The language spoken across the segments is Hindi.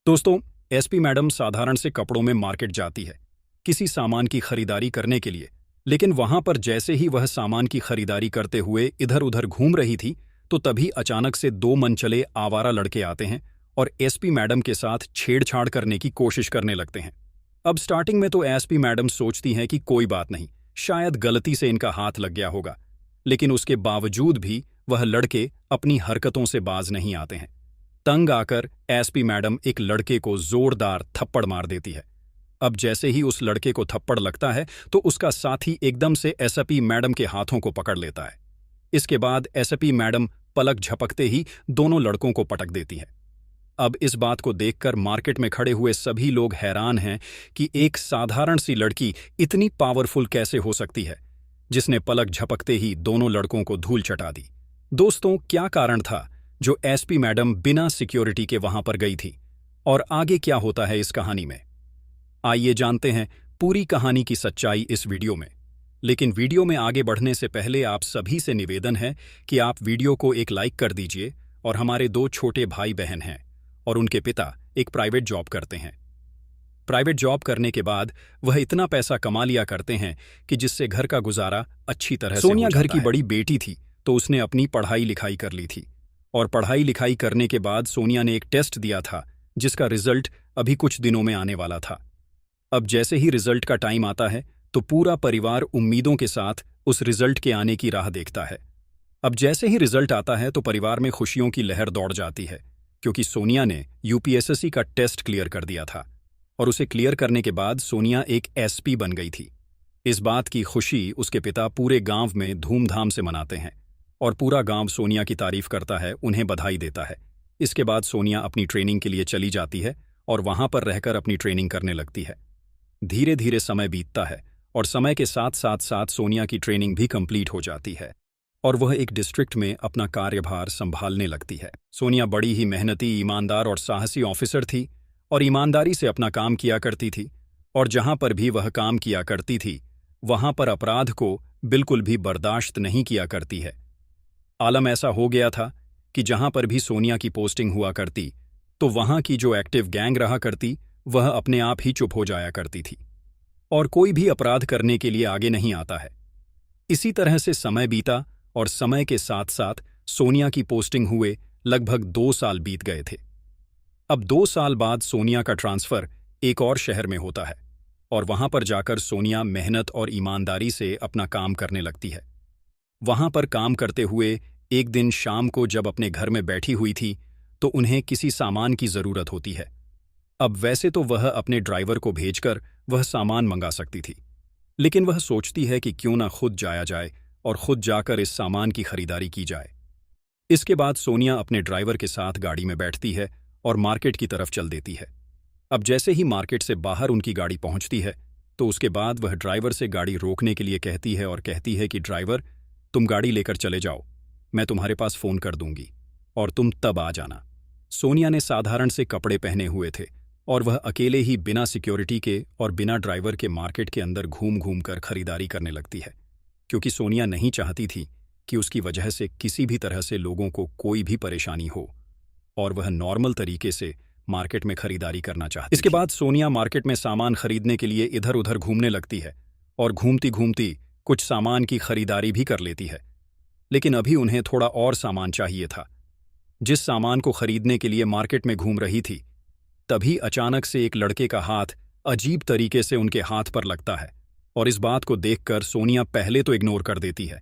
दोस्तों, एसपी मैडम साधारण से कपड़ों में मार्केट जाती है किसी सामान की खरीदारी करने के लिए। लेकिन वहां पर जैसे ही वह सामान की खरीदारी करते हुए इधर उधर घूम रही थी तो तभी अचानक से दो मनचले आवारा लड़के आते हैं और एसपी मैडम के साथ छेड़छाड़ करने की कोशिश करने लगते हैं। अब स्टार्टिंग में तो एसपी मैडम सोचती हैं कि कोई बात नहीं, शायद गलती से इनका हाथ लग गया होगा। लेकिन उसके बावजूद भी वह लड़के अपनी हरकतों से बाज नहीं आते हैं। तंग आकर एसपी मैडम एक लड़के को जोरदार थप्पड़ मार देती है। अब जैसे ही उस लड़के को थप्पड़ लगता है तो उसका साथी एकदम से एसपी मैडम के हाथों को पकड़ लेता है। इसके बाद एसपी मैडम पलक झपकते ही दोनों लड़कों को पटक देती है। अब इस बात को देखकर मार्केट में खड़े हुए सभी लोग हैरान हैं कि एक साधारण सी लड़की इतनी पावरफुल कैसे हो सकती है, जिसने पलक झपकते ही दोनों लड़कों को धूल चटा दी। दोस्तों, क्या कारण था जो एसपी मैडम बिना सिक्योरिटी के वहां पर गई थी, और आगे क्या होता है इस कहानी में? आइए जानते हैं पूरी कहानी की सच्चाई इस वीडियो में। लेकिन वीडियो में आगे बढ़ने से पहले आप सभी से निवेदन है कि आप वीडियो को एक लाइक कर दीजिए। और हमारे दो छोटे भाई बहन हैं और उनके पिता एक प्राइवेट जॉब करते हैं। प्राइवेट जॉब करने के बाद वह इतना पैसा कमा लिया करते हैं कि जिससे घर का गुजारा अच्छी तरह से हो जाता है। सोनिया घर की बड़ी बेटी थी तो उसने अपनी पढ़ाई लिखाई कर ली थी, और पढ़ाई लिखाई करने के बाद सोनिया ने एक टेस्ट दिया था जिसका रिजल्ट अभी कुछ दिनों में आने वाला था। अब जैसे ही रिजल्ट का टाइम आता है तो पूरा परिवार उम्मीदों के साथ उस रिजल्ट के आने की राह देखता है। अब जैसे ही रिजल्ट आता है तो परिवार में खुशियों की लहर दौड़ जाती है, क्योंकि सोनिया ने यूपीएससी का टेस्ट क्लियर कर दिया था और उसे क्लियर करने के बाद सोनिया एक एसपी बन गई थी। इस बात की खुशी उसके पिता पूरे गांव में धूमधाम से मनाते हैं और पूरा गांव सोनिया की तारीफ करता है, उन्हें बधाई देता है। इसके बाद सोनिया अपनी ट्रेनिंग के लिए चली जाती है और वहां पर रहकर अपनी ट्रेनिंग करने लगती है। धीरे धीरे समय बीतता है और समय के साथ साथ सोनिया की ट्रेनिंग भी कंप्लीट हो जाती है और वह एक डिस्ट्रिक्ट में अपना कार्यभार संभालने लगती है। सोनिया बड़ी ही मेहनती, ईमानदार और साहसी ऑफिसर थी और ईमानदारी से अपना काम किया करती थी। और जहां पर भी वह काम किया करती थी वहां पर अपराध को बिल्कुल भी बर्दाश्त नहीं किया करती है। आलम ऐसा हो गया था कि जहां पर भी सोनिया की पोस्टिंग हुआ करती तो वहां की जो एक्टिव गैंग रहा करती वह अपने आप ही चुप हो जाया करती थी और कोई भी अपराध करने के लिए आगे नहीं आता है। इसी तरह से समय बीता और समय के साथ साथ सोनिया की पोस्टिंग हुए लगभग 2 साल बीत गए थे। अब 2 साल बाद सोनिया का ट्रांसफर एक और शहर में होता है और वहां पर जाकर सोनिया मेहनत और ईमानदारी से अपना काम करने लगती है। वहां पर काम करते हुए एक दिन शाम को जब अपने घर में बैठी हुई थी तो उन्हें किसी सामान की जरूरत होती है। अब वैसे तो वह अपने ड्राइवर को भेजकर वह सामान मंगा सकती थी, लेकिन वह सोचती है कि क्यों ना खुद जाया जाए और खुद जाकर इस सामान की खरीदारी की जाए। इसके बाद सोनिया अपने ड्राइवर के साथ गाड़ी में बैठती है और मार्केट की तरफ चल देती है। अब जैसे ही मार्केट से बाहर उनकी गाड़ी पहुंचती है तो उसके बाद वह ड्राइवर से गाड़ी रोकने के लिए कहती है और कहती है कि ड्राइवर, तुम गाड़ी लेकर चले जाओ, मैं तुम्हारे पास फोन कर दूंगी और तुम तब आ जाना। सोनिया ने साधारण से कपड़े पहने हुए थे और वह अकेले ही बिना सिक्योरिटी के और बिना ड्राइवर के मार्केट के अंदर घूम घूम कर खरीदारी करने लगती है, क्योंकि सोनिया नहीं चाहती थी कि उसकी वजह से किसी भी तरह से लोगों को कोई भी परेशानी हो और वह नॉर्मल तरीके से मार्केट में खरीदारी करना चाहती। इसके बाद सोनिया मार्केट में सामान खरीदने के लिए इधर उधर घूमने लगती है और घूमती घूमती कुछ सामान की खरीदारी भी कर लेती है। लेकिन अभी उन्हें थोड़ा और सामान चाहिए था। जिस सामान को खरीदने के लिए मार्केट में घूम रही थी तभी अचानक से एक लड़के का हाथ अजीब तरीके से उनके हाथ पर लगता है और इस बात को देखकर सोनिया पहले तो इग्नोर कर देती है,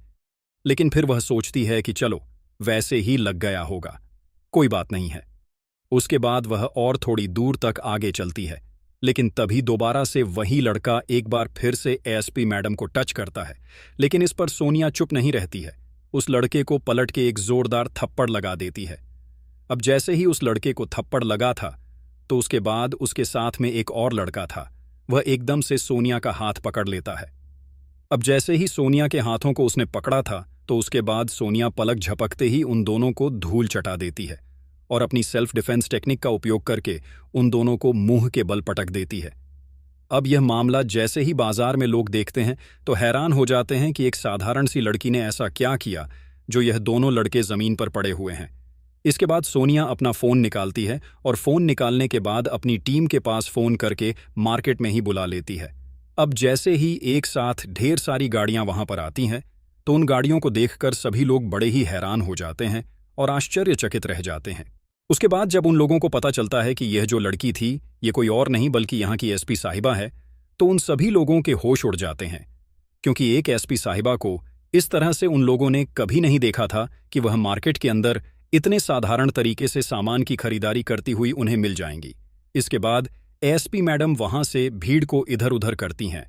लेकिन फिर वह सोचती है कि चलो वैसे ही लग गया होगा, कोई बात नहीं है। उसके बाद वह और थोड़ी दूर तक आगे चलती है, लेकिन तभी दोबारा से वही लड़का एक बार फिर से एसपी मैडम को टच करता है। लेकिन इस पर सोनिया चुप नहीं रहती है, उस लड़के को पलट के एक जोरदार थप्पड़ लगा देती है। अब जैसे ही उस लड़के को थप्पड़ लगा था तो उसके बाद उसके साथ में एक और लड़का था, वह एकदम से सोनिया का हाथ पकड़ लेता है। अब जैसे ही सोनिया के हाथों को उसने पकड़ा था तो उसके बाद सोनिया पलक झपकते ही उन दोनों को धूल चटा देती है और अपनी सेल्फ डिफेंस टेक्निक का उपयोग करके उन दोनों को मुंह के बल पटक देती है। अब यह मामला जैसे ही बाजार में लोग देखते हैं तो हैरान हो जाते हैं कि एक साधारण सी लड़की ने ऐसा क्या किया जो यह दोनों लड़के जमीन पर पड़े हुए हैं। इसके बाद सोनिया अपना फ़ोन निकालती है और फ़ोन निकालने के बाद अपनी टीम के पास फ़ोन करके मार्केट में ही बुला लेती है। अब जैसे ही एक साथ ढेर सारी गाड़ियां वहां पर आती हैं तो उन गाड़ियों को देखकर सभी लोग बड़े ही हैरान हो जाते हैं और आश्चर्यचकित रह जाते हैं। उसके बाद जब उन लोगों को पता चलता है कि यह जो लड़की थी ये कोई और नहीं बल्कि यहाँ की एसपी साहिबा है, तो उन सभी लोगों के होश उड़ जाते हैं, क्योंकि एक एसपी साहिबा को इस तरह से उन लोगों ने कभी नहीं देखा था कि वह मार्केट के अंदर इतने साधारण तरीके से सामान की खरीदारी करती हुई उन्हें मिल जाएंगी। इसके बाद एसपी मैडम वहां से भीड़ को इधर उधर करती हैं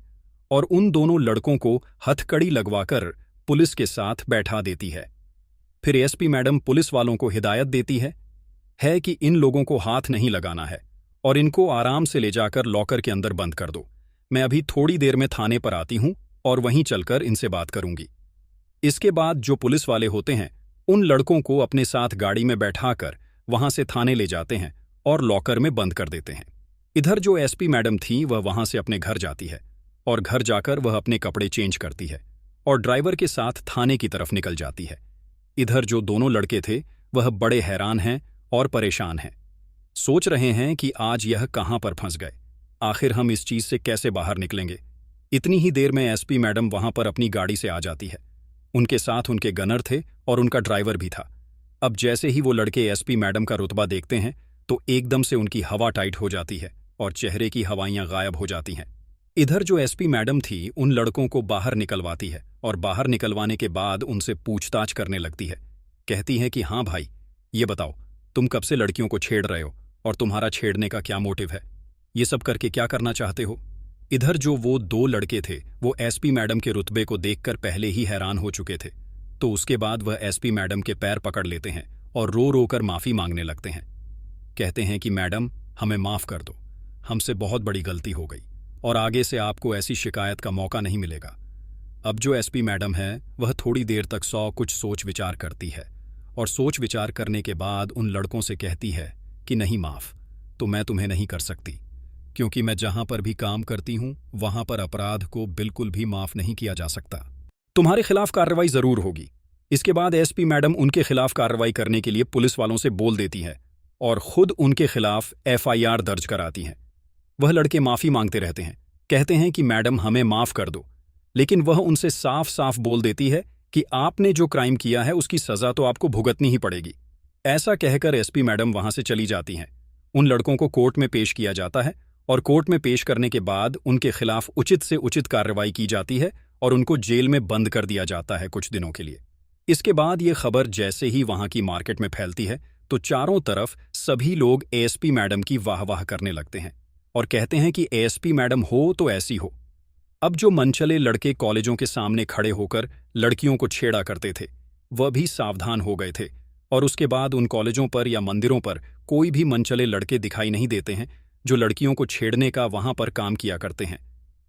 और उन दोनों लड़कों को हथकड़ी लगवाकर पुलिस के साथ बैठा देती है। फिर एसपी मैडम पुलिस वालों को हिदायत देती है कि इन लोगों को हाथ नहीं लगाना है और इनको आराम से ले जाकर लॉकर के अंदर बंद कर दो। मैं अभी थोड़ी देर में थाने पर आती हूं और वहीं चलकर इनसे बात करूंगी। इसके बाद जो पुलिस वाले होते हैं उन लड़कों को अपने साथ गाड़ी में बैठाकर वहां से थाने ले जाते हैं और लॉकर में बंद कर देते हैं। इधर जो एसपी मैडम थी वह वहां से अपने घर जाती है और घर जाकर वह अपने कपड़े चेंज करती है और ड्राइवर के साथ थाने की तरफ निकल जाती है। इधर जो दोनों लड़के थे वह बड़े हैरान हैं और परेशान हैं, सोच रहे हैं कि आज यह कहां पर फंस गए, आखिर हम इस चीज से कैसे बाहर निकलेंगे। इतनी ही देर में एसपी मैडम वहां पर अपनी गाड़ी से आ जाती है। उनके साथ उनके गनर थे और उनका ड्राइवर भी था। अब जैसे ही वो लड़के एसपी मैडम का रुतबा देखते हैं तो एकदम से उनकी हवा टाइट हो जाती है और चेहरे की हवाइयां गायब हो जाती हैं। इधर जो एसपी मैडम थी उन लड़कों को बाहर निकलवाती है और बाहर निकलवाने के बाद उनसे पूछताछ करने लगती है। कहती है कि हाँ भाई, ये बताओ तुम कब से लड़कियों को छेड़ रहे हो और तुम्हारा छेड़ने का क्या मोटिव है, ये सब करके क्या करना चाहते हो। इधर जो वो दो लड़के थे वो एसपी मैडम के रुतबे को देखकर पहले ही हैरान हो चुके थे, तो उसके बाद वह एसपी मैडम के पैर पकड़ लेते हैं और रो रो कर माफ़ी मांगने लगते हैं। कहते हैं कि मैडम हमें माफ़ कर दो, हमसे बहुत बड़ी गलती हो गई और आगे से आपको ऐसी शिकायत का मौका नहीं मिलेगा। अब जो एसपी मैडम है वह थोड़ी देर तक कुछ सोच विचार करती है और सोच विचार करने के बाद उन लड़कों से कहती है कि नहीं, माफ़ तो मैं तुम्हें नहीं कर सकती, क्योंकि मैं जहां पर भी काम करती हूं वहां पर अपराध को बिल्कुल भी माफ नहीं किया जा सकता। तुम्हारे खिलाफ कार्रवाई जरूर होगी। इसके बाद एसपी मैडम उनके खिलाफ कार्रवाई करने के लिए पुलिस वालों से बोल देती है और खुद उनके खिलाफ एफआईआर दर्ज कराती हैं। वह लड़के माफी मांगते रहते हैं, कहते हैं कि मैडम हमें माफ कर दो, लेकिन वह उनसे साफ साफ बोल देती है कि आपने जो क्राइम किया है उसकी सजा तो आपको भुगतनी ही पड़ेगी। ऐसा कहकर एसपी मैडम वहां से चली जाती हैं। उन लड़कों को कोर्ट में पेश किया जाता है और कोर्ट में पेश करने के बाद उनके खिलाफ उचित से उचित कार्रवाई की जाती है और उनको जेल में बंद कर दिया जाता है कुछ दिनों के लिए। इसके बाद ये खबर जैसे ही वहां की मार्केट में फैलती है तो चारों तरफ सभी लोग एएसपी मैडम की वाह-वाह करने लगते हैं और कहते हैं कि एएसपी मैडम हो तो ऐसी हो। अब जो मनचले लड़के कॉलेजों के सामने खड़े होकर लड़कियों को छेड़ा करते थे वह भी सावधान हो गए थे और उसके बाद उन कॉलेजों पर या मंदिरों पर कोई भी मनचले लड़के दिखाई नहीं देते हैं जो लड़कियों को छेड़ने का वहां पर काम किया करते हैं,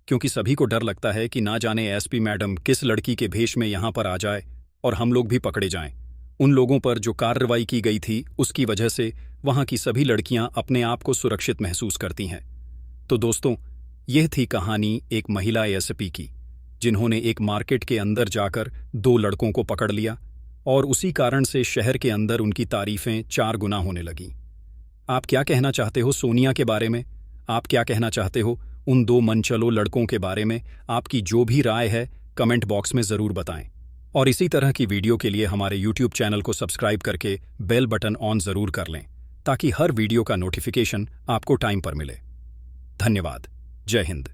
क्योंकि सभी को डर लगता है कि ना जाने एसपी मैडम किस लड़की के भेष में यहां पर आ जाए और हम लोग भी पकड़े जाएं। उन लोगों पर जो कार्रवाई की गई थी उसकी वजह से वहां की सभी लड़कियां अपने आप को सुरक्षित महसूस करती हैं। तो दोस्तों, यह थी कहानी एक महिला एएसपी की जिन्होंने एक मार्केट के अंदर जाकर दो लड़कों को पकड़ लिया और उसी कारण से शहर के अंदर उनकी तारीफें 4 गुना होने लगीं। आप क्या कहना चाहते हो सोनिया के बारे में? आप क्या कहना चाहते हो उन 2 मनचलो लड़कों के बारे में? आपकी जो भी राय है कमेंट बॉक्स में ज़रूर बताएं और इसी तरह की वीडियो के लिए हमारे यूट्यूब चैनल को सब्सक्राइब करके बेल बटन ऑन ज़रूर कर लें ताकि हर वीडियो का नोटिफिकेशन आपको टाइम पर मिले। धन्यवाद। जय हिंद।